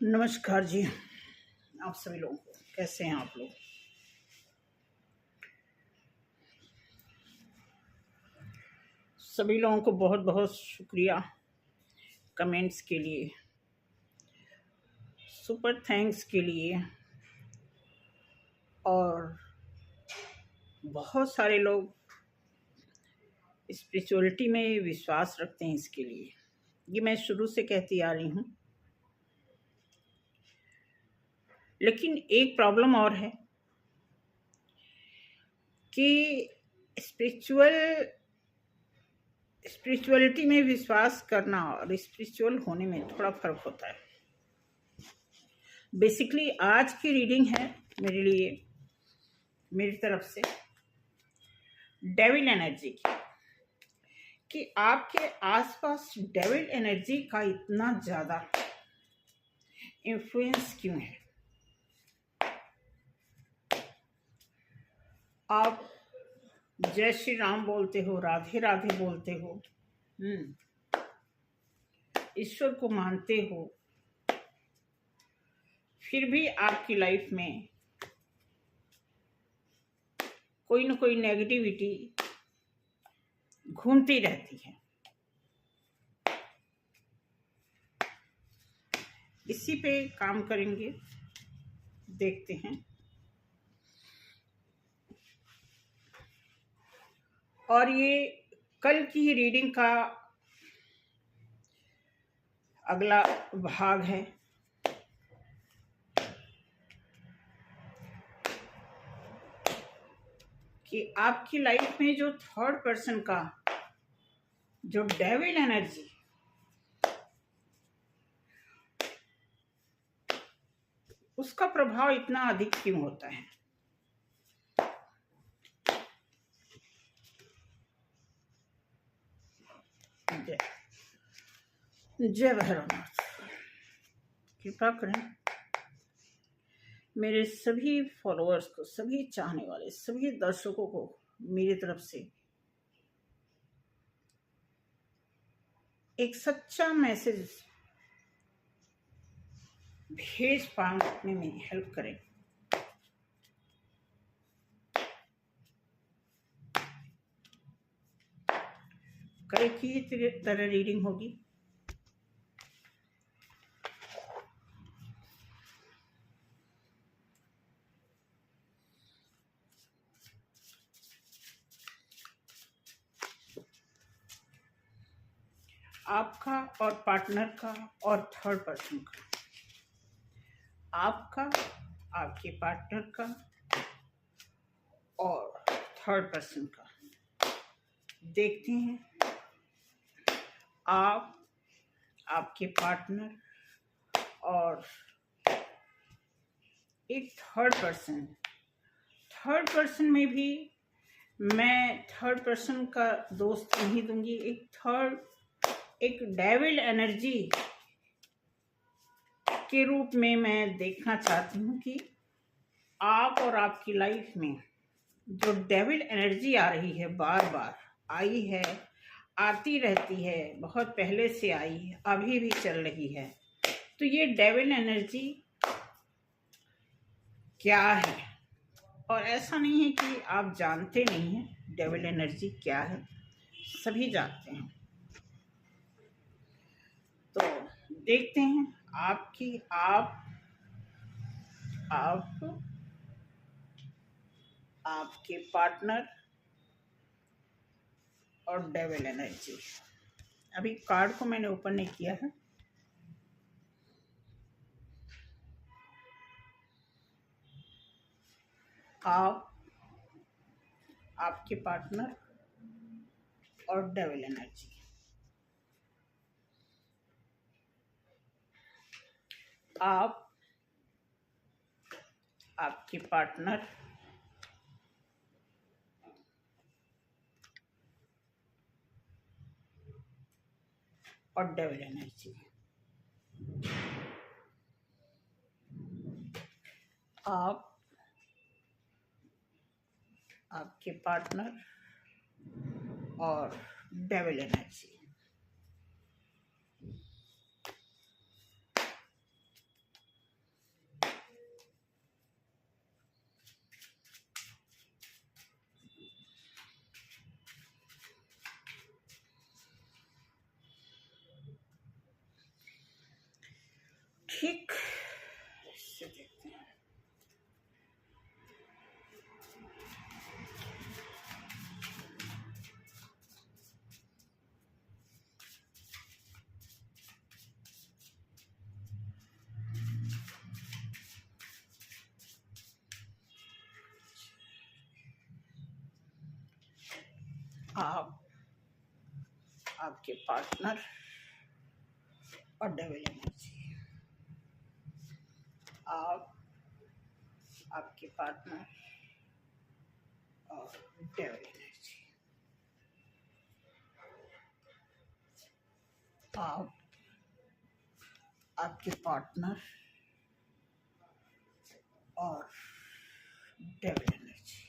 नमस्कार जी। आप सभी लोगों को कैसे हैं आप लोग। सभी लोगों को बहुत बहुत शुक्रिया कमेंट्स के लिए, सुपर थैंक्स के लिए। और बहुत सारे लोग स्पिरिचुअलिटी में विश्वास रखते हैं, इसके लिए ये मैं शुरू से कहती आ रही हूँ। लेकिन एक प्रॉब्लम और है कि स्पिरिचुअलिटी में विश्वास करना और स्पिरिचुअल होने में थोड़ा फर्क होता है। बेसिकली आज की रीडिंग है मेरे लिए, मेरी तरफ से डेविल एनर्जी की, कि आपके आसपास डेविल एनर्जी का इतना ज़्यादा इन्फ्लुएंस क्यों है। आप जय श्री राम बोलते हो, राधे राधे बोलते हो, ईश्वर को मानते हो, फिर भी आपकी लाइफ में कोई ना कोई नेगेटिविटी घूमती रहती है। इसी पे काम करेंगे, देखते हैं। और ये कल की रीडिंग का अगला भाग है। कि आपकी लाइफ में जो थर्ड पर्सन का जो डेविल एनर्जी, उसका प्रभाव इतना अधिक क्यों होता है। जय भैरवनाथ। कृपा करें मेरे सभी फॉलोअर्स को, सभी चाहने वाले, सभी दर्शकों को मेरी तरफ से एक सच्चा मैसेज भेज पाने में हेल्प करें। कल की तरह रीडिंग होगी। आपका और पार्टनर का और थर्ड पर्सन का, आपका, आपके पार्टनर का और थर्ड पर्सन का। देखते हैं आप, आपके पार्टनर और एक थर्ड पर्सन में भी मैं थर्ड पर्सन का दोस्त नहीं दूंगी। एक डेविल एनर्जी के रूप में मैं देखना चाहती हूँ कि आप और आपकी लाइफ में जो डेविल एनर्जी आ रही है, बार बार आई है, आती रहती है, बहुत पहले से आई है, अभी भी चल रही है। तो ये डेविल एनर्जी क्या है। और ऐसा नहीं है कि आप जानते नहीं हैं डेविल एनर्जी क्या है, सभी जानते हैं। तो देखते हैं आपके पार्टनर और डेविल एनर्जी। अभी कार्ड को मैंने ओपन नहीं किया है। आपके पार्टनर और डेविल एनर्जी। आपके पार्टनर और डेविल एनर्जी। आपके पार्टनर और डेविल एनर्जी। ठीक, इससे देखते हैं। आप, आपके पार्टनर और डेविल एनर्जी। आप, आपके पार्टनर और डेविल एनर्जी। आप, आपके पार्टनर और डेविल एनर्जी।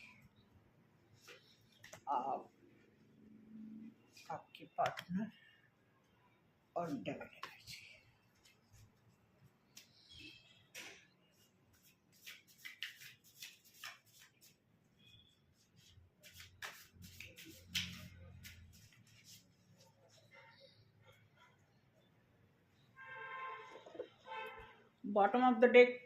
आप, आपके पार्टनर और devil energy. Bottom of the deck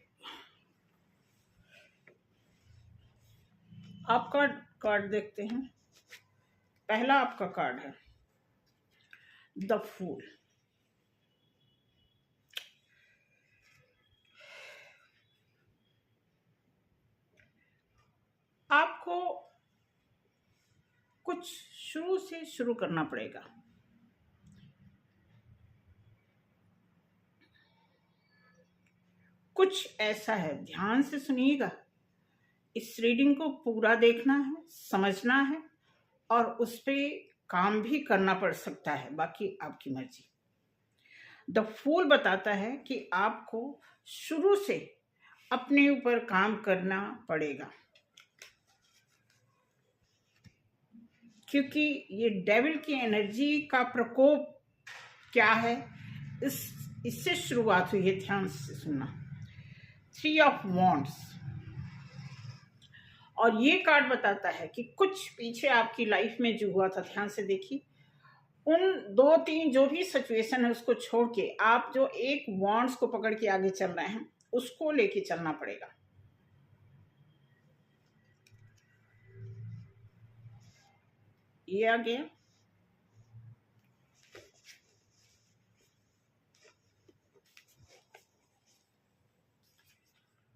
आपका कार्ड देखते हैं। पहला आपका कार्ड है द फूल। आपको कुछ शुरू से शुरू करना पड़ेगा। कुछ ऐसा है, ध्यान से सुनिएगा, इस रीडिंग को पूरा देखना है, समझना है और उस पे काम भी करना पड़ सकता है, बाकी आपकी मर्जी। द फूल बताता है कि आपको शुरू से अपने ऊपर काम करना पड़ेगा, क्योंकि ये डेविल की एनर्जी का प्रकोप क्या है इससे शुरुआत हुई है। ध्यान से सुनना। 3 ऑफ वॉन्ड्स, और ये कार्ड बताता है कि कुछ पीछे आपकी लाइफ में जो हुआ था, ध्यान से देखिए, उन 2-3 जो भी सिचुएशन है उसको छोड़ के आप जो एक वॉन्ड्स को पकड़ के आगे चल रहे हैं उसको लेके चलना पड़ेगा। ये आ गया।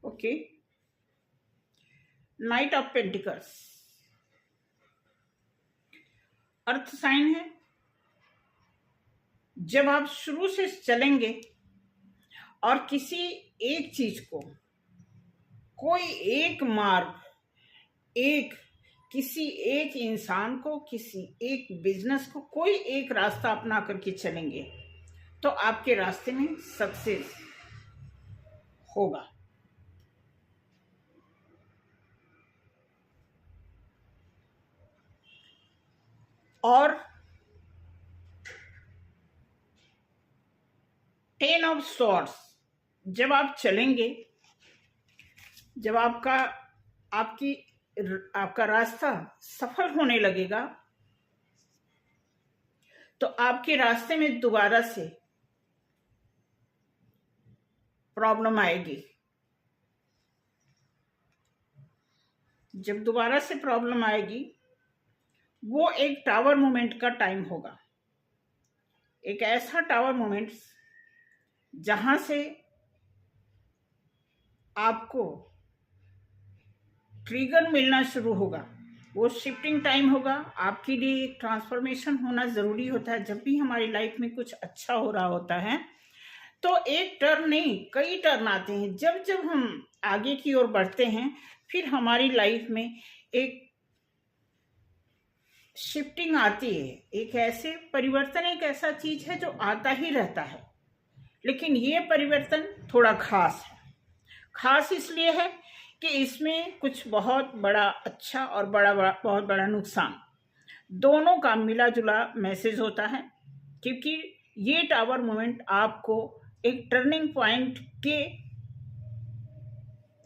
Okay, knight of pentacles earth sign है। जब आप शुरू से चलेंगे और किसी एक चीज को, कोई एक मार्ग, किसी एक इंसान को, किसी एक बिजनेस को, कोई एक रास्ता अपना करके चलेंगे तो आपके रास्ते में सक्सेस होगा। और 10 ऑफ स्वॉर्ड्स, जब आप चलेंगे, जब आपका रास्ता सफल होने लगेगा तो आपके रास्ते में दोबारा से प्रॉब्लम आएगी। जब दोबारा से प्रॉब्लम आएगी वो एक टावर मोमेंट का टाइम होगा, एक ऐसा टावर मोमेंट जहां से आपको ट्रिगर मिलना शुरू होगा। वो शिफ्टिंग टाइम होगा। आपके लिए एक ट्रांसफॉर्मेशन होना ज़रूरी होता है। जब भी हमारी लाइफ में कुछ अच्छा हो रहा होता है तो एक टर्न नहीं, कई टर्न आते हैं। जब जब हम आगे की ओर बढ़ते हैं फिर हमारी लाइफ में एक शिफ्टिंग आती है। एक ऐसे परिवर्तन एक ऐसा चीज है जो आता ही रहता है, लेकिन ये परिवर्तन थोड़ा खास है। खास इसलिए है कि इसमें कुछ बहुत बड़ा अच्छा और बहुत बड़ा नुकसान दोनों का मिला जुला मैसेज होता है, क्योंकि ये टावर मोमेंट आपको एक टर्निंग पॉइंट के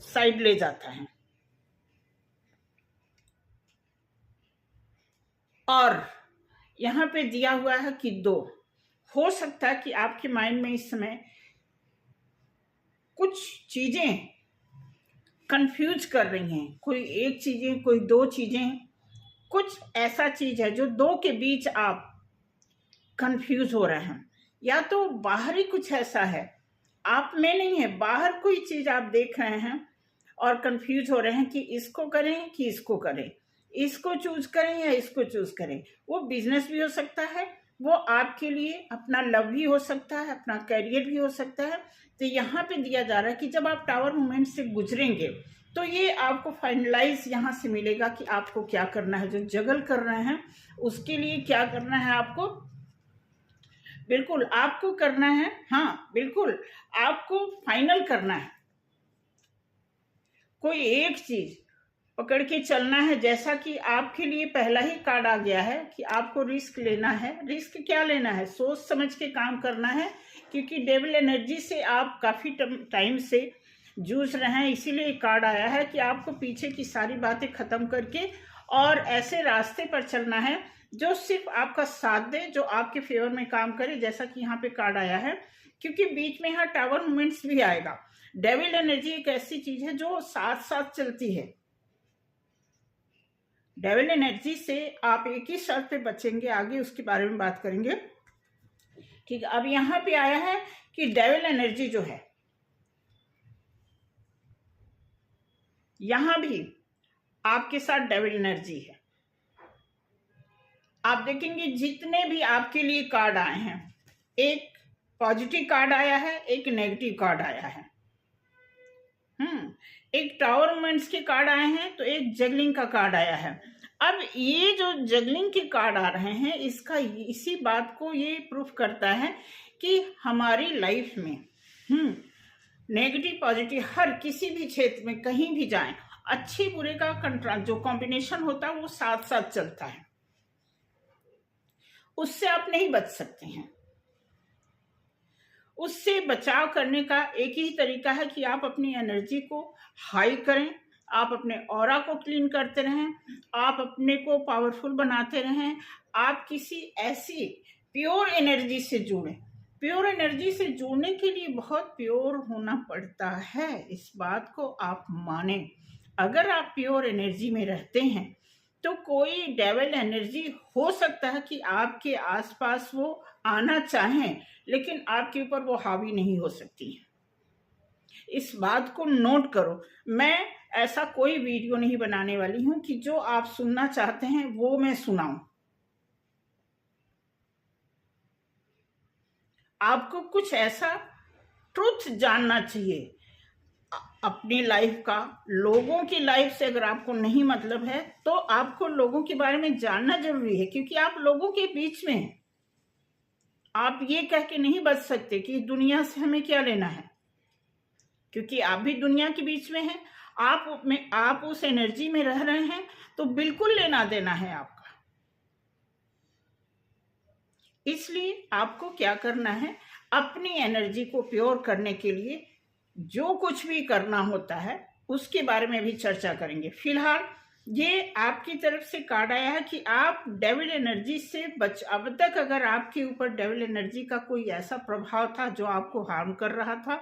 साइड ले जाता है। और यहाँ पे दिया हुआ है कि 2 हो सकता है कि आपके माइंड में इस समय कुछ चीजें कंफ्यूज कर रही हैं, कोई एक चीजें, कोई दो चीजें, कुछ ऐसा चीज है जो दो के बीच आप कंफ्यूज हो रहे हैं, या तो बाहरी कुछ ऐसा है, आप में नहीं है, बाहर कोई चीज आप देख रहे हैं और कंफ्यूज हो रहे हैं कि इसको करें कि इसको करें, इसको चूज करें या इसको चूज करें। वो बिजनेस भी हो सकता है, वो आपके लिए अपना लव भी हो सकता है, अपना करियर भी हो सकता है। तो यहाँ पे दिया जा रहा है कि जब आप टावर मूवमेंट से गुजरेंगे तो ये आपको फाइनलाइज यहाँ से मिलेगा कि आपको क्या करना है। जो जगल कर रहे हैं उसके लिए क्या करना है आपको, बिल्कुल आपको करना है, हाँ बिल्कुल आपको फाइनल करना है। कोई एक चीज पकड़ के चलना है। जैसा कि आपके लिए पहला ही कार्ड आ गया है कि आपको रिस्क लेना है। रिस्क क्या लेना है, सोच समझ के काम करना है, क्योंकि डेविल एनर्जी से आप काफी टाइम से जूझ रहे हैं। इसीलिए कार्ड आया है कि आपको पीछे की सारी बातें खत्म करके और ऐसे रास्ते पर चलना है जो सिर्फ आपका साथ दे, जो आपके फेवर में काम करे, जैसा कि यहाँ पे कार्ड आया है। क्योंकि बीच में यहाँ टावर मूवमेंट्स भी आएगा। डेविल एनर्जी एक ऐसी चीज है जो साथ साथ चलती है। डेविल एनर्जी से आप एक ही शर्त पे बचेंगे, आगे उसके बारे में बात करेंगे, ठीक है। अब यहाँ पे आया है कि डेविल एनर्जी जो है, यहां भी आपके साथ डेविल एनर्जी है। आप देखेंगे जितने भी आपके लिए कार्ड आए हैं, एक पॉजिटिव कार्ड आया है, एक नेगेटिव कार्ड आया है, एक टावर मूवमेंट्स के कार्ड आए हैं, तो एक जगलिंग का कार्ड आया है। अब ये जो जगलिंग के कार्ड आ रहे हैं, इसका इसी बात को ये प्रूफ करता है कि हमारी लाइफ में नेगेटिव पॉजिटिव हर किसी भी क्षेत्र में कहीं भी जाएं, अच्छे बुरे का कंट्रास्ट जो कॉम्बिनेशन होता है वो साथ साथ चलता है। उससे आप नहीं बच सकते हैं। उससे बचाव करने का एक ही तरीका है कि आप अपनी एनर्जी को हाई करें, आप अपने ऑरा को क्लीन करते रहें, आप अपने को पावरफुल बनाते रहें, आप किसी ऐसी प्योर एनर्जी से जुड़ें। प्योर एनर्जी से जुड़ने के लिए बहुत प्योर होना पड़ता है, इस बात को आप माने। अगर आप प्योर एनर्जी में रहते हैं तो कोई डेविल एनर्जी हो सकता है कि आपके आसपास वो आना चाहें, लेकिन आपके ऊपर वो हावी नहीं हो सकती है। इस बात को नोट करो। मैं ऐसा कोई वीडियो नहीं बनाने वाली हूं कि जो आप सुनना चाहते हैं वो मैं सुनाऊं। आपको कुछ ऐसा ट्रुथ जानना चाहिए अपनी लाइफ का। लोगों की लाइफ से अगर आपको नहीं मतलब है तो आपको लोगों के बारे में जानना जरूरी है, क्योंकि आप लोगों के बीच में हैं। आप ये कह के नहीं बच सकते कि दुनिया से हमें क्या लेना है, क्योंकि आप भी दुनिया के बीच में हैं। आप उस एनर्जी में रह रहे हैं तो बिल्कुल लेना देना है आपका। इसलिए आपको क्या करना है, अपनी एनर्जी को प्योर करने के लिए जो कुछ भी करना होता है उसके बारे में भी चर्चा करेंगे। फिलहाल ये आपकी तरफ से कार्ड आया है कि आप डेविल एनर्जी से अब तक अगर आपके ऊपर डेविल एनर्जी का कोई ऐसा प्रभाव था जो आपको हार्म कर रहा था,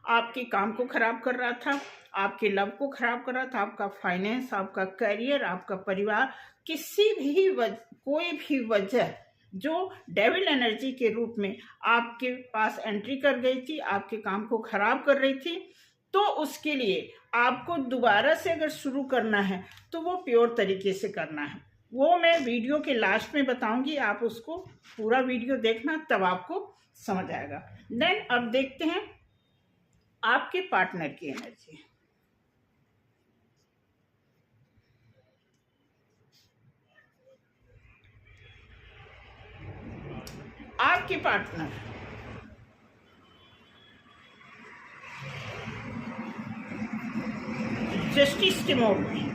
आपके काम को खराब कर रहा था, आपके लव को खराब कर रहा था, आपका फाइनेंस, आपका करियर, आपका परिवार, किसी भी कोई भी वजह जो डेविल एनर्जी के रूप में आपके पास एंट्री कर गई थी, आपके काम को खराब कर रही थी, तो उसके लिए आपको दोबारा से अगर शुरू करना है तो वो प्योर तरीके से करना है। वो मैं वीडियो के लास्ट में बताऊंगी, आप उसको पूरा वीडियो देखना, तब आपको समझ आएगा। देन अब देखते हैं आपके पार्टनर की एनर्जी। आपके पार्टनर जस्टिस के मोड में है।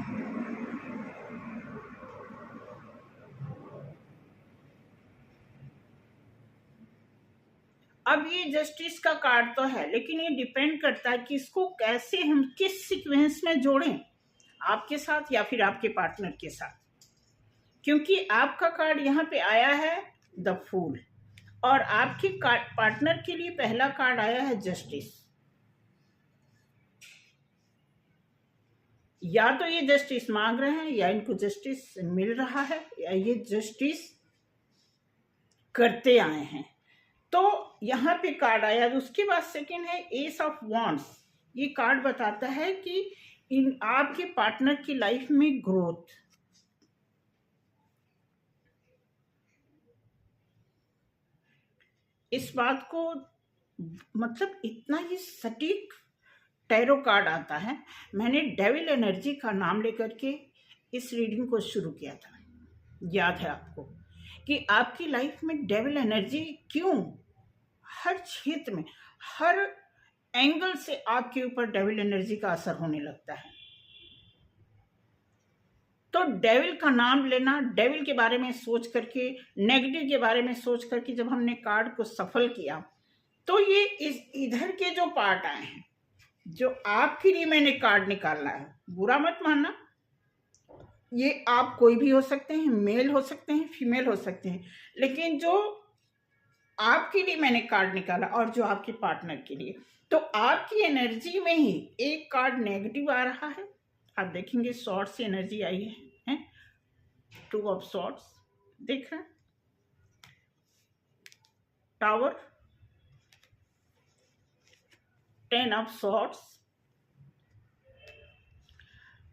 अब ये जस्टिस का कार्ड तो है, लेकिन ये डिपेंड करता है कि इसको कैसे हम किस सीक्वेंस में जोड़ें, आपके साथ या फिर आपके पार्टनर के साथ। क्योंकि आपका कार्ड यहाँ पे आया है द फूल, और आपके पार्टनर के लिए पहला कार्ड आया है जस्टिस। या तो ये जस्टिस मांग रहे हैं या इनको जस्टिस मिल रहा है या ये जस्टिस करते आए हैं। तो यहाँ पे कार्ड आया। उसके बाद सेकंड है एस ऑफ वॉन्ड्स। ये कार्ड बताता है कि इन आपके पार्टनर की लाइफ में ग्रोथ, इस बात को मतलब इतना ही सटीक टैरो कार्ड आता है। मैंने डेविल एनर्जी का नाम लेकर के इस रीडिंग को शुरू किया था, याद है आपको, कि आपकी लाइफ में डेविल एनर्जी क्यों, हर क्षेत्र में, हर एंगल से आपके ऊपर डेविल एनर्जी का असर होने लगता है। तो डेविल का नाम लेना, डेविल के बारे में सोच करके, नेगेटिव के बारे में सोच करके जब हमने कार्ड को सफल किया, तो ये इस इधर के जो पार्ट आए हैं, जो आपके लिए मैंने कार्ड निकालना है, बुरा मत मानना, ये आप कोई भी हो सकते हैं, मेल हो सकते हैं, फीमेल हो सकते हैं, लेकिन जो आपके लिए मैंने कार्ड निकाला और जो आपके पार्टनर के लिए, तो आपकी एनर्जी में ही एक कार्ड नेगेटिव आ रहा है। आप देखेंगे सॉर्ड से एनर्जी आई है, टू ऑफ सॉर्ड्स देख रहे हैं, tower, 10 of swords,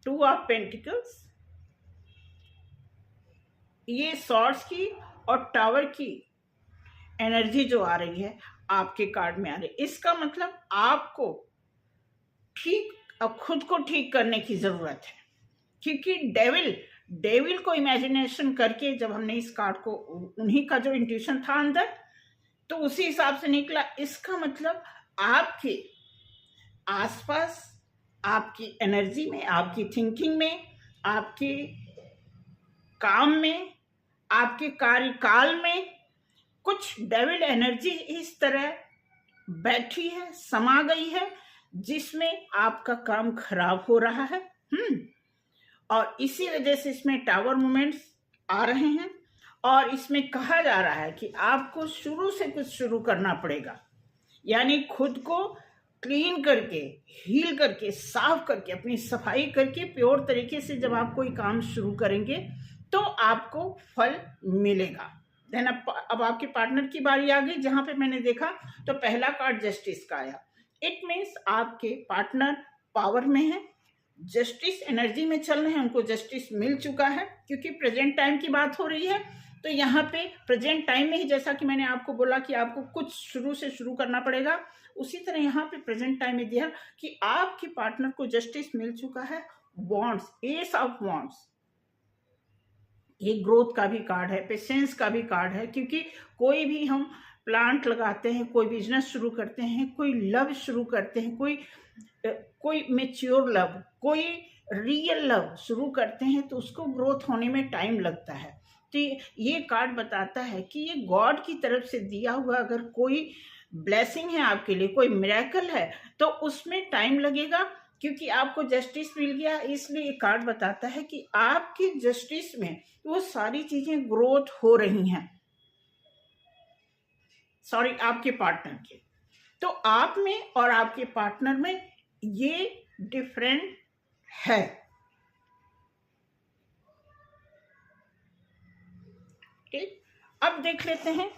2 of pentacles. ये सॉर्ड्स की और टावर की एनर्जी जो आ रही है आपके कार्ड में आ रही है। इसका मतलब आपको ठीक खुद को ठीक करने की जरूरत है, क्योंकि डेविल को इमेजिनेशन करके जब हमने इस कार्ड को, उन्हीं का जो इंट्यूशन था अंदर, तो उसी हिसाब से निकला। इसका मतलब आपके आसपास, आपकी एनर्जी में, आपकी थिंकिंग में, आपके काम में, आपके कार्यकाल में कुछ डेविल एनर्जी इस तरह बैठी है, समा गई है, जिसमें आपका काम खराब हो रहा है। और इसी वजह से इसमें टावर मूवमेंट्स आ रहे हैं और इसमें कहा जा रहा है कि आपको शुरू से कुछ शुरू करना पड़ेगा, यानी खुद को क्लीन करके, हील करके, साफ करके, अपनी सफाई करके, प्योर तरीके से जब आप कोई काम शुरू करेंगे तो आपको फल मिलेगा। देन अब आपके पार्टनर की बारी आ गई, जहां पे मैंने देखा तो पहला कार्ड जस्टिस का आया। इट मीन्स आपके पार्टनर पावर में है, जस्टिस एनर्जी में चल रहे हैं, उनको जस्टिस मिल चुका है, क्योंकि प्रेजेंट टाइम की बात हो रही है। तो यहाँ पे प्रेजेंट टाइम में ही, जैसा कि मैंने आपको बोला कि आपको कुछ शुरू से शुरू करना पड़ेगा, उसी तरह यहाँ पे प्रेजेंट टाइम में दिया कि आपके पार्टनर को जस्टिस मिल चुका है। वॉन्ड्स, एस ऑफ वॉन्ड्स, ये ग्रोथ का भी कार्ड है, पेशेंस का भी कार्ड है, क्योंकि कोई भी हम प्लांट लगाते हैं, कोई बिजनेस शुरू करते हैं, कोई लव शुरू करते हैं, कोई मेच्योर लव, कोई रियल लव शुरू करते हैं, तो उसको ग्रोथ होने में टाइम लगता है। तो ये कार्ड बताता है कि ये गॉड की तरफ से दिया हुआ अगर कोई ब्लेसिंग है आपके लिए, कोई मिरेकल है, तो उसमें टाइम लगेगा, क्योंकि आपको जस्टिस मिल गया। इसलिए ये कार्ड बताता है कि आपकी जस्टिस में वो सारी चीजें ग्रोथ हो रही हैं, सॉरी आपके पार्टनर के। तो आप में और आपके पार्टनर में ये डिफरेंट है। ठीक, अब देख लेते हैं।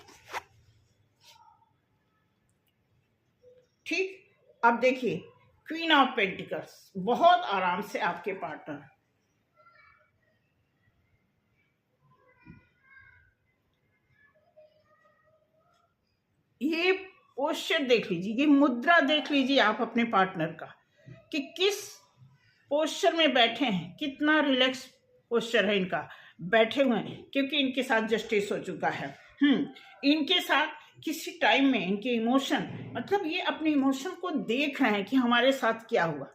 ठीक, अब देखिए क्वीन ऑफ पेंटिकल्स, बहुत आराम से आपके पार्टनर, ये पोस्चर देख लीजिए, ये मुद्रा देख लीजिए आप अपने पार्टनर का, कि किस पोस्चर में बैठे हैं, कितना रिलैक्स पोस्चर है इनका, बैठे हुए हैं, क्योंकि इनके साथ जस्टिस हो चुका है। इनके साथ किसी टाइम में इनके इमोशन, मतलब ये अपने इमोशन को देख रहे हैं कि हमारे साथ क्या हुआ,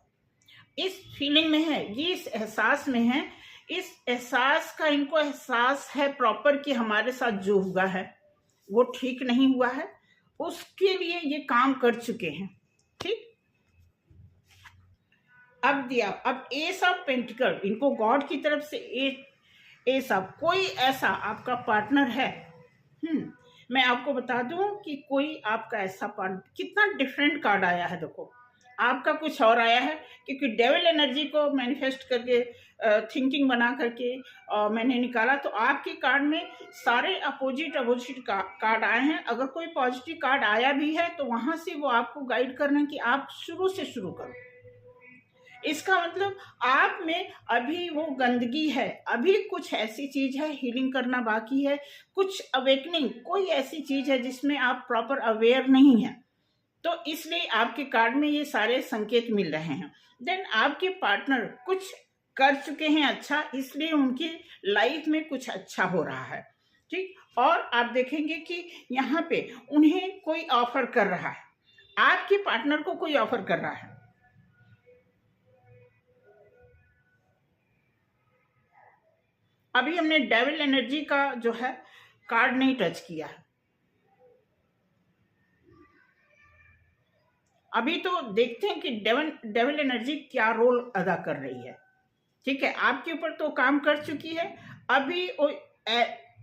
इस फीलिंग में है, ये इस एहसास में है, इस एहसास का इनको एहसास है प्रॉपर कि हमारे साथ जो हुआ है वो ठीक नहीं हुआ है, उसके लिए ये काम कर चुके हैं। ठीक, अब दिया, अब एस ऑफ पेंटिकल, इनको गॉड की तरफ से एस ऑफ, कोई ऐसा आपका पार्टनर है। मैं आपको बता दूं कि कोई आपका ऐसा पार्टनर, कितना डिफरेंट कार्ड आया है देखो, आपका कुछ और आया है, क्योंकि डेविल एनर्जी को मैनिफेस्ट करके थिंकिंग बना करके मैंने निकाला। तो आपके कार्ड में सारे अपोजिट अपोजिट कार्ड आए हैं। अगर कोई पॉजिटिव कार्ड आया भी है तो वहां से वो आपको गाइड कर रहे हैं कि आप शुरू से शुरू करो। इसका मतलब आप में अभी वो गंदगी है, अभी कुछ ऐसी चीज है, हीलिंग करना बाकी है, कुछ अवेकनिंग, कोई ऐसी चीज है जिसमें आप प्रॉपर अवेयर नहीं है। तो इसलिए आपके कार्ड में ये सारे संकेत मिल रहे हैं। देन आपके पार्टनर कुछ कर चुके हैं अच्छा, इसलिए उनकी लाइफ में कुछ अच्छा हो रहा है, ठीक। और आप देखेंगे कि यहाँ पे उन्हें कोई ऑफर कर रहा है, आपके पार्टनर को कोई ऑफर कर रहा है। अभी हमने डेविल एनर्जी का जो है कार्ड नहीं टच किया है। अभी तो देखते हैं कि डेविल एनर्जी क्या रोल अदा कर रही है, ठीक है। आपके ऊपर तो काम कर चुकी है। अभी वो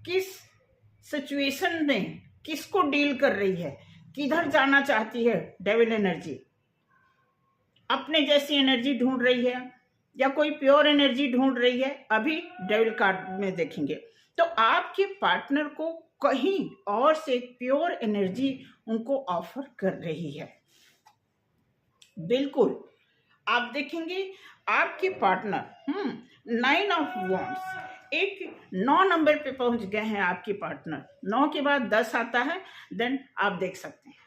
किस सिचुएशन में किसको डील कर रही है, किधर जाना चाहती है डेविल एनर्जी, अपने जैसी एनर्जी ढूंढ रही है या कोई प्योर एनर्जी ढूंढ रही है, अभी डेविल कार्ड में देखेंगे। तो आपके पार्टनर को कहीं और से प्योर एनर्जी उनको ऑफर कर रही है, बिल्कुल। आप देखेंगे आपके पार्टनर 9 ऑफ वॉन्ड्स, एक 9 नंबर पे पहुंच गए हैं आपके पार्टनर। 9 के बाद 10 आता है, देन आप देख सकते हैं।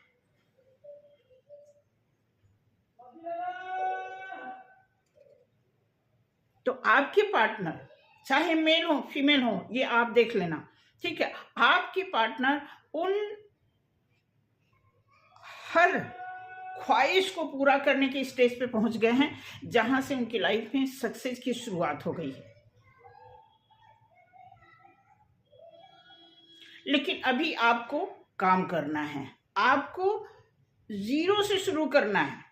तो आपके पार्टनर चाहे मेल हो फीमेल हो, ये आप देख लेना, ठीक है। आपके पार्टनर उन हर ख्वाहिश को पूरा करने के स्टेज पे पहुंच गए हैं जहां से उनकी लाइफ में सक्सेस की शुरुआत हो गई है। लेकिन अभी आपको काम करना है, आपको जीरो से शुरू करना है।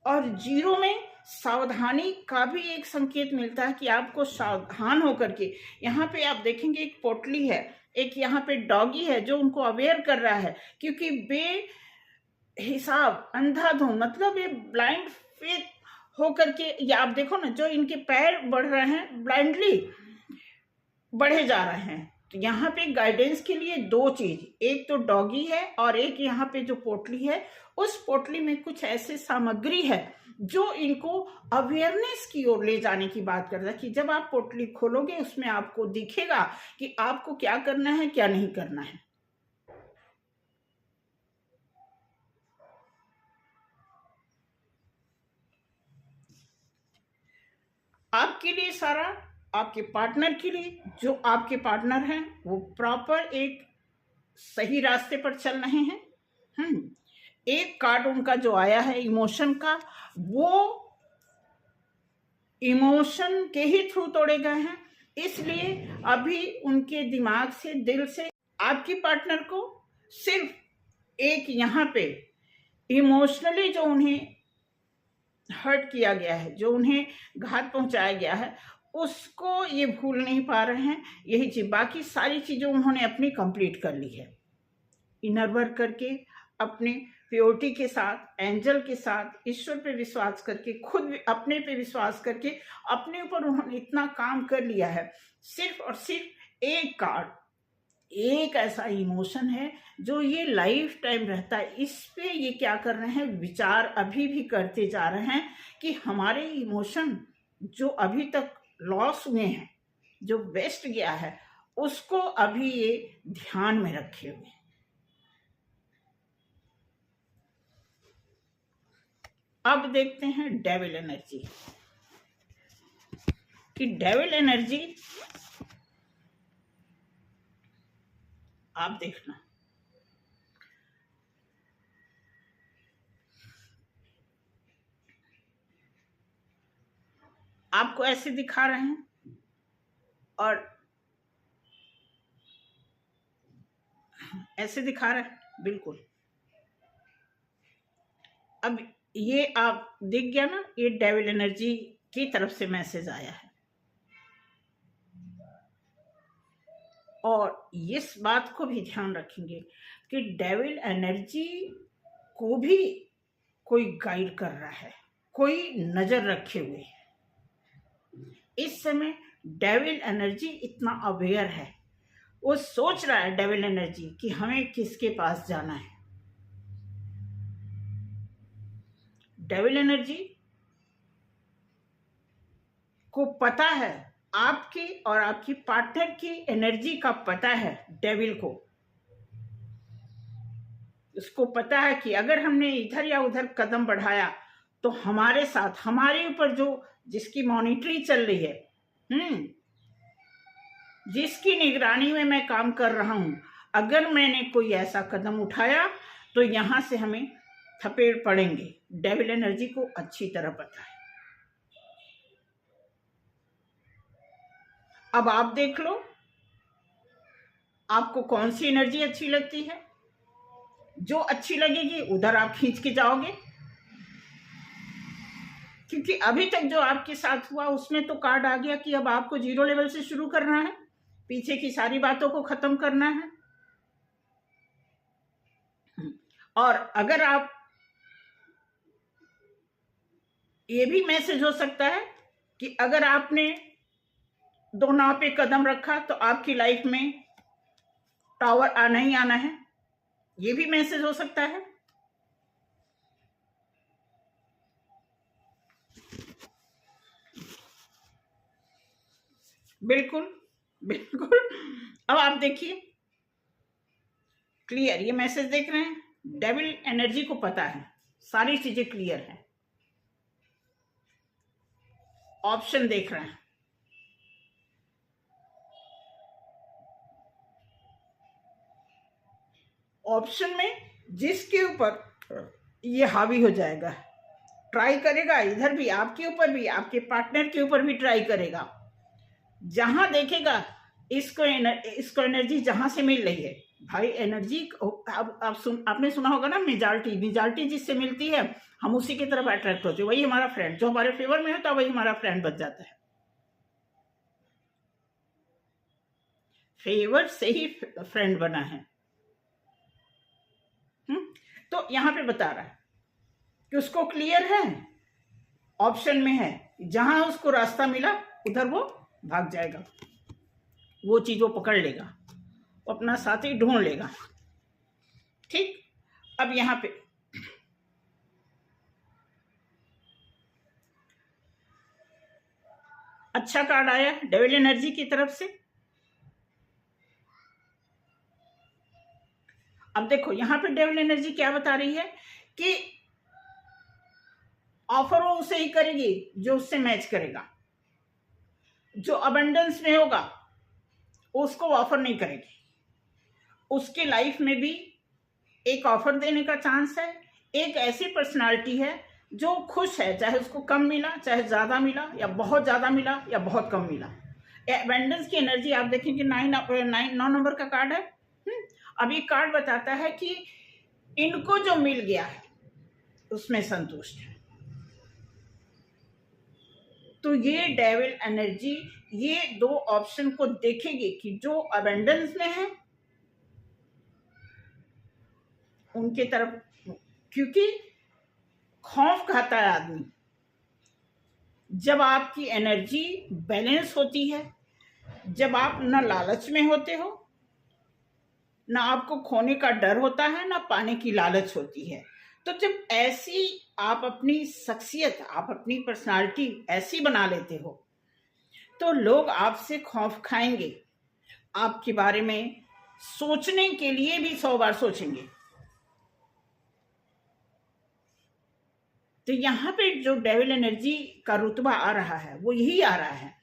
और जीरो में सावधानी का भी एक संकेत मिलता है कि आपको सावधान होकर के, यहाँ पे आप देखेंगे एक पोटली है, एक यहाँ पे डॉगी है जो उनको अवेयर कर रहा है, क्योंकि बे हिसाब अंधाधुन, मतलब ये ब्लाइंड फेथ होकर के, या आप देखो ना जो इनके पैर बढ़ रहे हैं ब्लाइंडली बढ़े जा रहे हैं। तो यहाँ पे गाइडेंस के लिए 2 चीज, एक तो डॉगी है और एक यहाँ पे जो पोटली है, उस पोटली में कुछ ऐसे सामग्री है जो इनको अवेयरनेस की ओर ले जाने की बात करता है कि जब आप पोटली खोलोगे उसमें आपको दिखेगा कि आपको क्या करना है क्या नहीं करना है। आपके लिए सारा, आपके पार्टनर के लिए, जो आपके पार्टनर हैं वो प्रॉपर एक सही रास्ते पर चल रहे हैं। एक कार्ड उनका जो आया है इमोशन का, वो इमोशन के ही थ्रू तोड़े गए हैं, इसलिए अभी उनके दिमाग से, दिल से आपके पार्टनर को सिर्फ एक यहाँ पे इमोशनली जो उन्हें हर्ट किया गया है, जो उन्हें घात पहुंचाया गया है, उसको ये भूल नहीं पा रहे हैं। यही चीज, बाकी सारी चीजें उन्होंने अपनी कंप्लीट कर ली है, इनर वर्क करके, अपने प्योरिटी के साथ, एंजल के साथ, ईश्वर पे विश्वास करके, खुद अपने पे विश्वास करके, अपने ऊपर उन्होंने इतना काम कर लिया है। सिर्फ और सिर्फ एक कार्ड, एक ऐसा इमोशन है जो ये लाइफ टाइम रहता है। इस पे ये क्या कर रहे हैं, विचार अभी भी करते जा रहे हैं कि हमारे इमोशन जो अभी तक लॉस हुए हैं, जो वेस्ट गया है, उसको अभी ये ध्यान में रखे हुए। अब देखते हैं डेविल एनर्जी, कि डेविल एनर्जी आप देखना, आपको ऐसे दिखा रहे हैं और ऐसे दिखा रहे हैं, बिल्कुल। अब ये आप दिख गया ना, ये डेविल एनर्जी की तरफ से मैसेज आया है। और इस बात को भी ध्यान रखेंगे कि डेविल एनर्जी को भी कोई गाइड कर रहा है, कोई नजर रखे हुए है। इस समय डेविल एनर्जी इतना अवेयर है, वो सोच रहा है डेविल एनर्जी कि हमें किसके पास जाना है। डेविल एनर्जी को पता है, आपकी और आपकी पार्टनर की एनर्जी का पता है डेविल को। उसको पता है कि अगर हमने इधर या उधर कदम बढ़ाया तो हमारे साथ, हमारे ऊपर जो जिसकी मॉनिटरी चल रही है, जिसकी निगरानी में मैं काम कर रहा हूं, अगर मैंने कोई ऐसा कदम उठाया तो यहां से हमें थपेड़ पड़ेंगे। डेविल एनर्जी को अच्छी तरह पता है। अब आप देख लो, आपको कौन सी एनर्जी अच्छी लगती है। जो अच्छी लगेगी उधर आप खींच के जाओगे, क्योंकि अभी तक जो आपके साथ हुआ उसमें तो कार्ड आ गया कि अब आपको 0 लेवल से शुरू करना है, पीछे की सारी बातों को खत्म करना है। और अगर आप, ये भी मैसेज हो सकता है कि अगर आपने 2 नाव पे कदम रखा तो आपकी लाइफ में टावर आना ही आना है। ये भी मैसेज हो सकता है। बिल्कुल बिल्कुल। अब आप देखिए क्लियर, ये मैसेज देख रहे हैं, डेविल एनर्जी को पता है, सारी चीजें क्लियर हैं। ऑप्शन देख रहे हैं, ऑप्शन में जिसके ऊपर ये हावी हो जाएगा, ट्राई करेगा, इधर भी आपके ऊपर भी, आपके पार्टनर के ऊपर भी ट्राई करेगा। जहां देखेगा इसको एनर्जी जहां से मिल रही है, भाई एनर्जी आपने सुना होगा ना, मेजॉरिटी जिससे मिलती है हम उसी की तरफ अट्रैक्ट होते हैं। वही हमारा फ्रेंड, जो हमारे फेवर में होता है वही हमारा फ्रेंड बन जाता है। फेवर से ही फ्रेंड बना है। तो यहां पे बता रहा है कि उसको क्लियर है, ऑप्शन में है, जहां उसको रास्ता मिला उधर वो भाग जाएगा, वो चीज वो पकड़ लेगा, वो अपना साथी ढूंढ लेगा। ठीक, अब यहां पे अच्छा कार्ड आया डेविल एनर्जी की तरफ से। अब देखो यहां पे डेविल एनर्जी क्या बता रही है कि ऑफर वो उसे ही करेगी जो उससे मैच करेगा, जो अबंडेंस में होगा उसको ऑफर नहीं करेगी। उसकी लाइफ में भी एक ऑफर देने का चांस है। एक ऐसी पर्सनालिटी है जो खुश है, चाहे उसको कम मिला, चाहे ज्यादा मिला, या बहुत ज्यादा मिला या बहुत कम मिला। अबंडेंस की एनर्जी आप देखेंगे 9 नंबर का कार्ड है। अब ये कार्ड बताता है कि इनको जो मिल गया है उसमें संतुष्ट है। तो ये डेविल एनर्जी ये 2 ऑप्शन को देखेगी कि जो अबंडेंस में है उनके तरफ, क्योंकि खौफ खाता है आदमी जब आपकी एनर्जी बैलेंस होती है, जब आप न लालच में होते हो, ना आपको खोने का डर होता है, ना पाने की लालच होती है। तो जब ऐसी आप अपनी शख्सियत, आप अपनी पर्सनालिटी ऐसी बना लेते हो तो लोग आपसे खौफ खाएंगे, आपके बारे में सोचने के लिए भी 100 बार सोचेंगे। तो यहां पे जो डेविल एनर्जी का रुतबा आ रहा है वो यही आ रहा है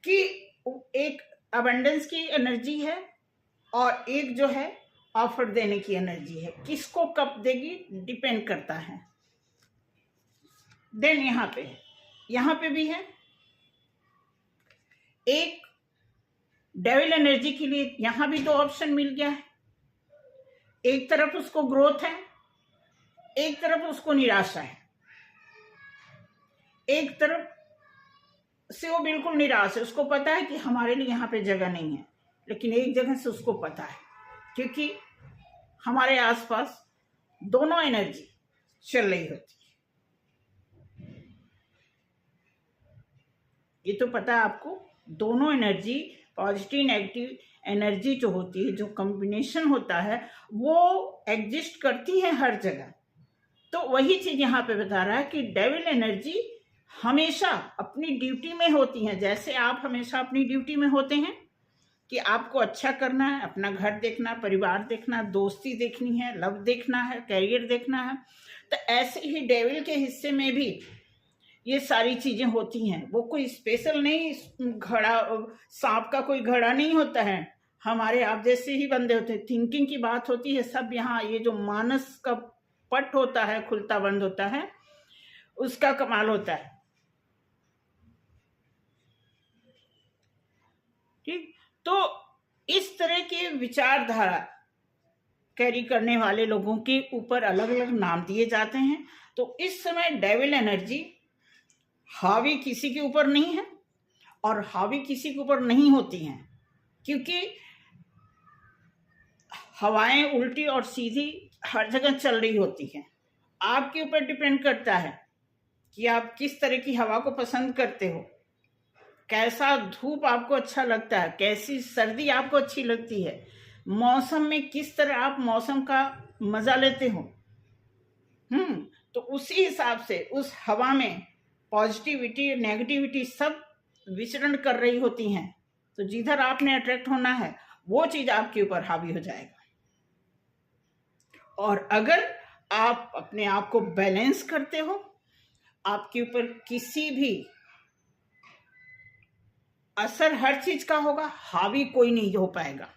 कि एक अबंडेंस की एनर्जी है और एक जो है ऑफर देने की एनर्जी है। किसको कब देगी डिपेंड करता है। देन यहां पे भी है एक डेविल एनर्जी के लिए, यहां भी 2 ऑप्शन मिल गया है। एक तरफ उसको ग्रोथ है, एक तरफ उसको निराशा है। एक तरफ से वो बिल्कुल निराश है, उसको पता है कि हमारे लिए यहाँ पे जगह नहीं है, लेकिन एक जगह से उसको पता है क्योंकि हमारे आसपास दोनों एनर्जी चल रही होती है। ये तो पता है आपको, दोनों एनर्जी, पॉजिटिव नेगेटिव एनर्जी जो होती है, जो कॉम्बिनेशन होता है, वो एग्जिस्ट करती है हर जगह। तो वही चीज यहाँ पे बता रहा है कि डेविल एनर्जी हमेशा अपनी ड्यूटी में होती है। जैसे आप हमेशा अपनी ड्यूटी में होते हैं कि आपको अच्छा करना है, अपना घर देखना, परिवार देखना, दोस्ती देखनी है, लव देखना है, कैरियर देखना है, तो ऐसे ही डेविल के हिस्से में भी ये सारी चीजें होती हैं। वो कोई स्पेशल नहीं, घड़ा, सांप का कोई घड़ा नहीं होता है, हमारे आप जैसे ही बंदे होते हैं। थिंकिंग की बात होती है सब यहाँ। ये जो मानस का पट होता है, खुलता बंद होता है, उसका कमाल होता है। ठीक, तो इस तरह के विचारधारा कैरी करने वाले लोगों के ऊपर अलग अलग नाम दिए जाते हैं। तो इस समय डेविल एनर्जी हावी किसी के ऊपर नहीं है और हावी किसी के ऊपर नहीं होती हैं, क्योंकि हवाएं उल्टी और सीधी हर जगह चल रही होती हैं। आपके ऊपर डिपेंड करता है कि आप किस तरह की हवा को पसंद करते हो, कैसा धूप आपको अच्छा लगता है, कैसी सर्दी आपको अच्छी लगती है, मौसम में किस तरह आप मौसम का मजा लेते हो। तो उसी हिसाब से उस हवा में पॉजिटिविटी नेगेटिविटी सब विचरण कर रही होती हैं। तो जिधर आपने अट्रैक्ट होना है वो चीज आपके ऊपर हावी हो जाएगा। और अगर आप अपने आप को बैलेंस करते हो, आपके ऊपर किसी भी असर हर चीज का होगा, हावी कोई नहीं हो पाएगा।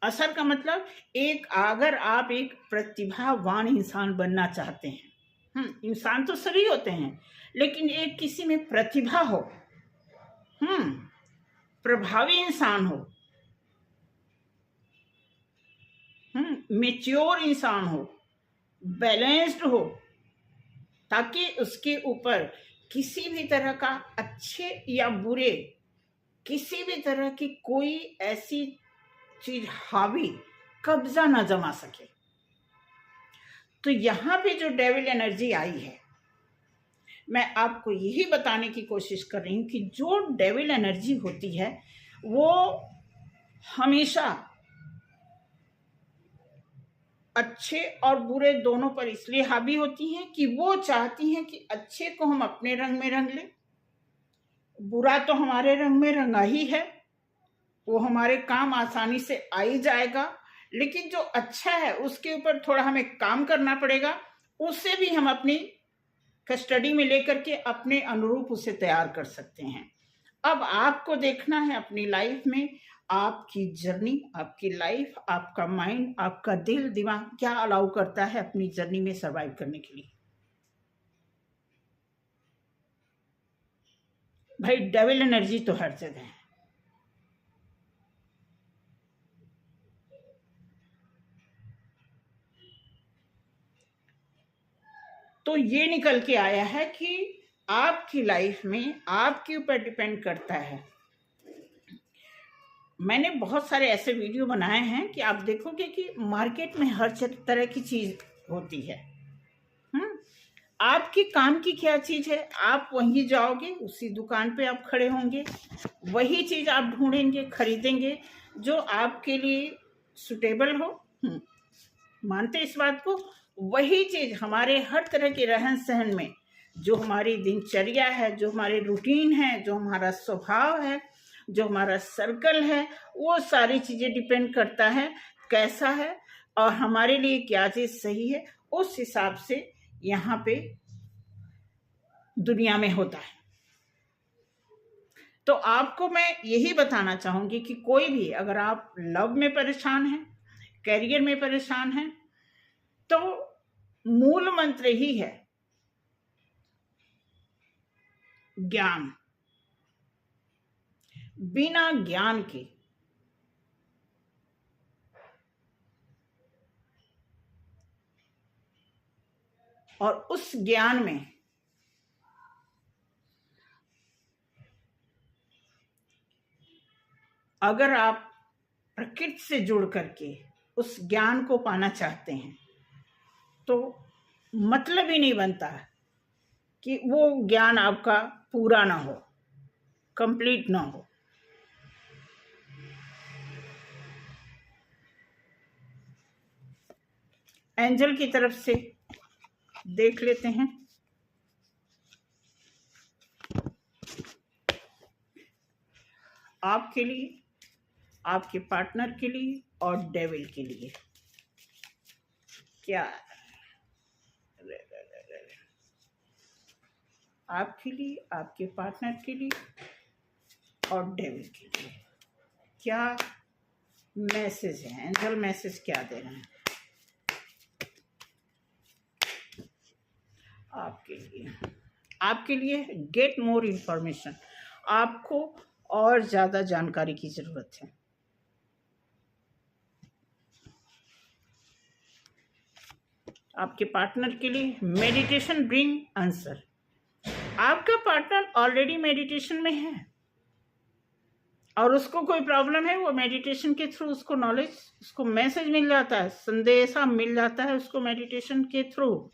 असर का मतलब, एक अगर आप एक प्रतिभावान इंसान बनना चाहते हैं, इंसान तो सभी होते हैं, लेकिन एक किसी में प्रतिभा हो, प्रभावी इंसान हो, मैच्योर इंसान हो, बैलेंस्ड हो, ताकि उसके ऊपर किसी भी तरह का अच्छे या बुरे, किसी भी तरह की कोई ऐसी चीज हावी कब्जा ना जमा सके। तो यहां पे जो डेविल एनर्जी आई है, मैं आपको यही बताने की कोशिश कर रही हूं कि जो डेविल एनर्जी होती है वो हमेशा अच्छे और बुरे दोनों पर इसलिए हावी होती हैं कि वो चाहती हैं कि अच्छे को हम अपने रंग में रंग लें, बुरा तो हमारे रंग में रंगा ही है, वो हमारे काम आसानी से आ ही जाएगा, लेकिन जो अच्छा है उसके ऊपर थोड़ा हमें काम करना पड़ेगा, उससे भी हम अपनी कस्टडी में लेकर के अपने अनुरूप उसे तैयार कर सकते हैं। अब आपको देखना है अपनी लाइफ में आपकी जर्नी, आपकी लाइफ, आपका माइंड, आपका दिल दिमाग क्या अलाउ करता है अपनी जर्नी में सरवाइव करने के लिए। भाई डेविल एनर्जी तो हर जगह है। तो ये निकल के आया है कि आपकी लाइफ में आपके ऊपर डिपेंड करता है। मैंने बहुत सारे ऐसे वीडियो बनाए हैं कि आप देखोगे कि मार्केट में हर तरह की चीज होती है। आपके काम की क्या चीज है, आप वहीं जाओगे, उसी दुकान पे आप खड़े होंगे, वही चीज आप ढूंढेंगे, खरीदेंगे जो आपके लिए सुटेबल हो। मानते इस बात को? वही चीज हमारे हर तरह के रहन सहन में, जो हमारी दिनचर्या है, जो हमारे रूटीन है, जो हमारा स्वभाव है, जो हमारा सर्कल है, वो सारी चीजें डिपेंड करता है कैसा है और हमारे लिए क्या चीज सही है, उस हिसाब से यहाँ पे दुनिया में होता है। तो आपको मैं यही बताना चाहूंगी कि कोई भी, अगर आप लव में परेशान हैं, कैरियर में परेशान हैं, तो मूल मंत्र ही है ज्ञान। बिना ज्ञान के और उस ज्ञान में अगर आप प्रकृति से जुड़ करके उस ज्ञान को पाना चाहते हैं, तो मतलब ही नहीं बनता है कि वो ज्ञान आपका पूरा ना हो, कंप्लीट ना हो। एंजल की तरफ से देख लेते हैं। आपके लिए, आपके पार्टनर के लिए और डेविल के लिए क्या, आपके लिए, आपके पार्टनर के लिए और डेविल के लिए क्या मैसेज है? एंजल मैसेज क्या दे रहे हैं आपके लिए? आपके लिए गेट मोर इंफॉर्मेशन, आपको और ज्यादा जानकारी की जरूरत है। आपके पार्टनर के लिए मेडिटेशन ब्रिंग आंसर। आपका पार्टनर ऑलरेडी मेडिटेशन में है और उसको कोई प्रॉब्लम है, वो मेडिटेशन के थ्रू उसको नॉलेज, उसको मैसेज मिल जाता है, संदेशा मिल जाता है उसको मेडिटेशन के थ्रू।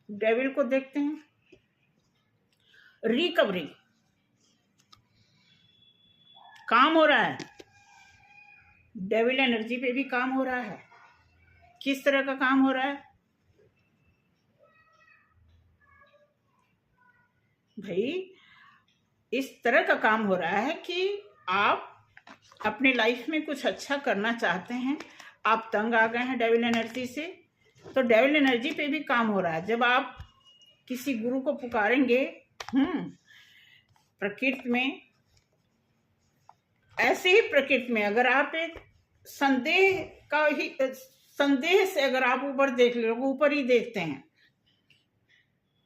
डेविल को देखते हैं, रिकवरी, काम हो रहा है, डेविल एनर्जी पे भी काम हो रहा है। किस तरह का काम हो रहा है भाई? इस तरह का काम हो रहा है कि आप अपने लाइफ में कुछ अच्छा करना चाहते हैं, आप तंग आ गए हैं डेविल एनर्जी से, तो डेविल एनर्जी पे भी काम हो रहा है। जब आप किसी गुरु को पुकारेंगे प्रकृति में, ऐसे ही प्रकृति में अगर आप एक संदेह से अगर आप ऊपर देख लो, ऊपर ही देखते हैं,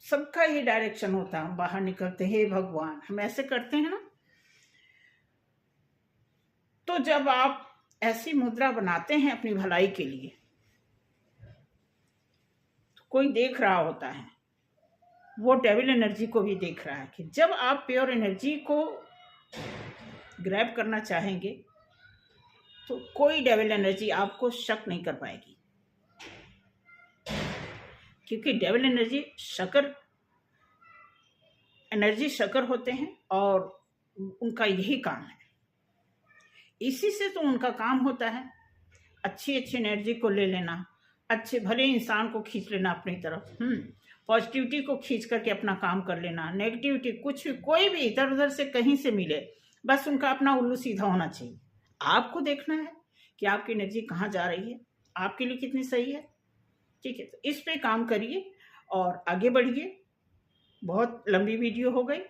सबका ही डायरेक्शन होता है, बाहर निकलते हैं, हे भगवान, हम ऐसे करते हैं ना। तो जब आप ऐसी मुद्रा बनाते हैं अपनी भलाई के लिए, तो कोई देख रहा होता है, वो डेविल एनर्जी को भी देख रहा है कि जब आप प्योर एनर्जी को ग्रैब करना चाहेंगे तो कोई डेविल एनर्जी आपको शक नहीं कर पाएगी, क्योंकि डेविल एनर्जी शकर होते हैं और उनका यही काम है। इसी से तो उनका काम होता है अच्छी एनर्जी को ले लेना, अच्छे भले इंसान को खींच लेना अपनी तरफ, पॉजिटिविटी को खींच करके अपना काम कर लेना। नेगेटिविटी कुछ भी, कोई भी इधर उधर से कहीं से मिले, बस उनका अपना उल्लू सीधा होना चाहिए। आपको देखना है कि आपकी एनर्जी कहाँ जा रही है, आपके लिए कितनी सही है। ठीक है, तो इस पे काम करिए और आगे बढ़िए। बहुत लंबी वीडियो हो गई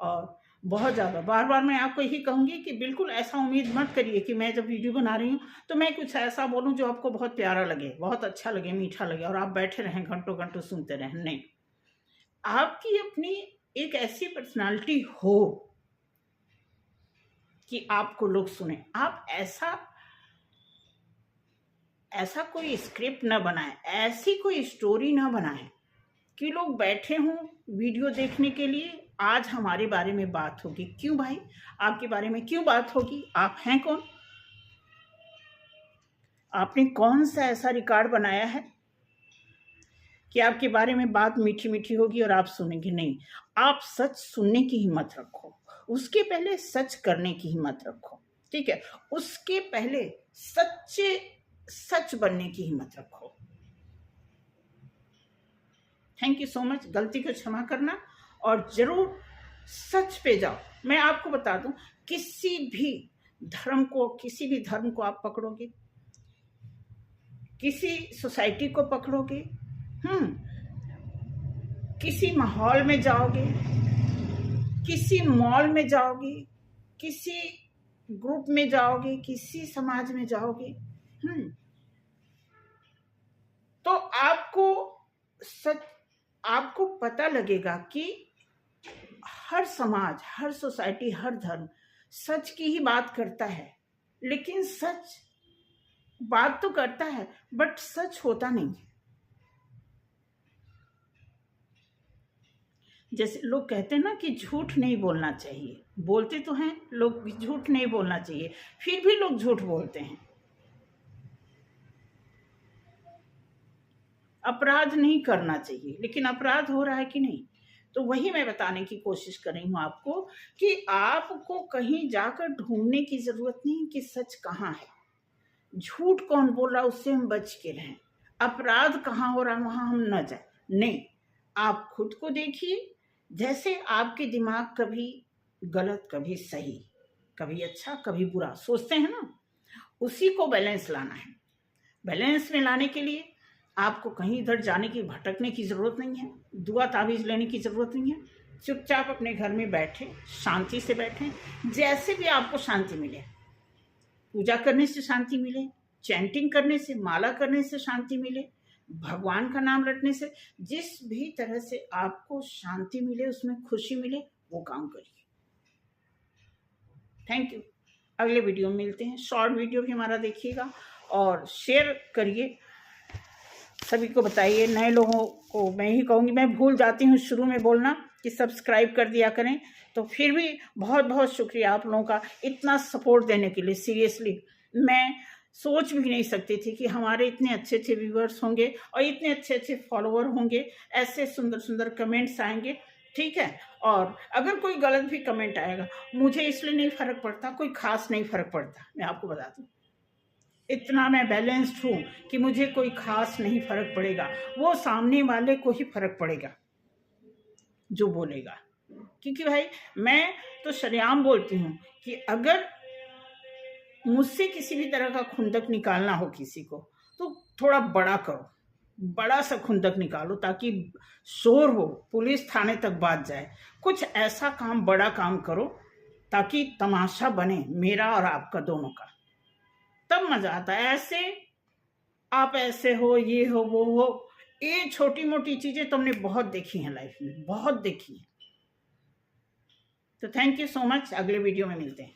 और बहुत ज़्यादा, बार बार मैं आपको यही कहूँगी कि बिल्कुल ऐसा उम्मीद मत करिए कि मैं जब वीडियो बना रही हूँ तो मैं कुछ ऐसा बोलूँ जो आपको बहुत प्यारा लगे, बहुत अच्छा लगे, मीठा लगे और आप बैठे रहें घंटों घंटों सुनते रहें। नहीं, आपकी अपनी एक ऐसी पर्सनालिटी हो कि आपको लोग सुने। आप ऐसा कोई स्क्रिप्ट ना बनाएं, ऐसी कोई स्टोरी ना बनाएं कि लोग बैठे हों वीडियो देखने के लिए, आज हमारे बारे में बात होगी। क्यों भाई, आपके बारे में क्यों बात होगी? आप हैं कौन? आपने कौन सा ऐसा रिकॉर्ड बनाया है कि आपके बारे में बात मीठी मीठी होगी और आप सुनेंगे? नहीं, आप सच सुनने की हिम्मत रखो, उसके पहले सच करने की हिम्मत रखो। ठीक है, उसके पहले सच बनने की हिम्मत रखो। Thank you so much. गलती को क्षमा करना और जरूर सच पे जाओ। मैं आपको बता दूं, किसी भी धर्म को आप पकड़ोगे, किसी सोसाइटी को पकड़ोगे, किसी माहौल में जाओगे, किसी मॉल में जाओगे, किसी ग्रुप में जाओगे, किसी समाज में जाओगे, तो आपको पता लगेगा कि हर समाज, हर सोसाइटी, हर धर्म सच की ही बात करता है, लेकिन सच बात तो करता है बट सच होता नहीं। जैसे लोग कहते हैं ना कि झूठ नहीं बोलना चाहिए, बोलते तो हैं लोग झूठ नहीं बोलना चाहिए, फिर भी लोग झूठ बोलते हैं। अपराध नहीं करना चाहिए, लेकिन अपराध हो रहा है कि नहीं। तो वही मैं बताने की कोशिश कर रही हूँ आपको कि आपको कहीं जाकर ढूंढने की जरूरत नहीं कि सच कहाँ है, झूठ कौन बोल रहा उससे हम बच के रहें, अपराध कहाँ हो रहा है वहां हम न जाए। नहीं, आप खुद को देखिए, जैसे आपके दिमाग कभी गलत कभी सही, कभी अच्छा कभी बुरा सोचते हैं ना, उसी को बैलेंस लाना है। बैलेंस में लाने के लिए आपको कहीं इधर जाने की भटकने की जरूरत नहीं है, दुआ ताबीज लेने की जरूरत नहीं है। चुपचाप अपने घर में बैठे, शांति से बैठे, जैसे भी आपको शांति मिले, पूजा करने से शांति मिले, चैंटिंग करने से, माला करने से शांति मिले, भगवान का नाम रटने से, जिस भी तरह से आपको शांति मिले, उसमें खुशी मिले, वो काम करिए। Thank you. अगले वीडियो में मिलते हैं। शॉर्ट वीडियो भी हमारा देखिएगा और शेयर करिए, सभी को बताइए। नए लोगों को मैं ही कहूँगी, मैं भूल जाती हूँ शुरू में बोलना कि सब्सक्राइब कर दिया करें, तो फिर भी बहुत बहुत शुक्रिया आप लोगों का इतना सपोर्ट देने के लिए। सीरियसली मैं सोच भी नहीं सकती थी कि हमारे इतने अच्छे अच्छे व्यूअर्स होंगे और इतने अच्छे अच्छे फॉलोअर होंगे, ऐसे सुंदर सुंदर कमेंट्स आएंगे। ठीक है, और अगर कोई गलत भी कमेंट आएगा, मुझे इसलिए नहीं फर्क पड़ता, कोई खास नहीं फर्क पड़ता, मैं आपको बता दूं, इतना मैं बैलेंस्ड हूँ कि मुझे कोई खास नहीं फर्क पड़ेगा, वो सामने वाले को ही फर्क पड़ेगा जो बोलेगा। क्योंकि भाई मैं तो शरेआम बोलती हूँ कि अगर मुझसे किसी भी तरह का खुंदक निकालना हो किसी को, तो थोड़ा बड़ा करो, बड़ा सा खुंदक निकालो, ताकि शोर हो, पुलिस थाने तक बात जाए। कुछ ऐसा काम, बड़ा काम करो, ताकि तमाशा बने मेरा और आपका दोनों का, तब मजा आता है। ऐसे आप ऐसे हो, ये हो, वो हो, ये छोटी मोटी चीजें तुमने बहुत देखी हैं लाइफ में, बहुत देखी हैं। तो थैंक यू सो मच। अगले वीडियो में मिलते हैं।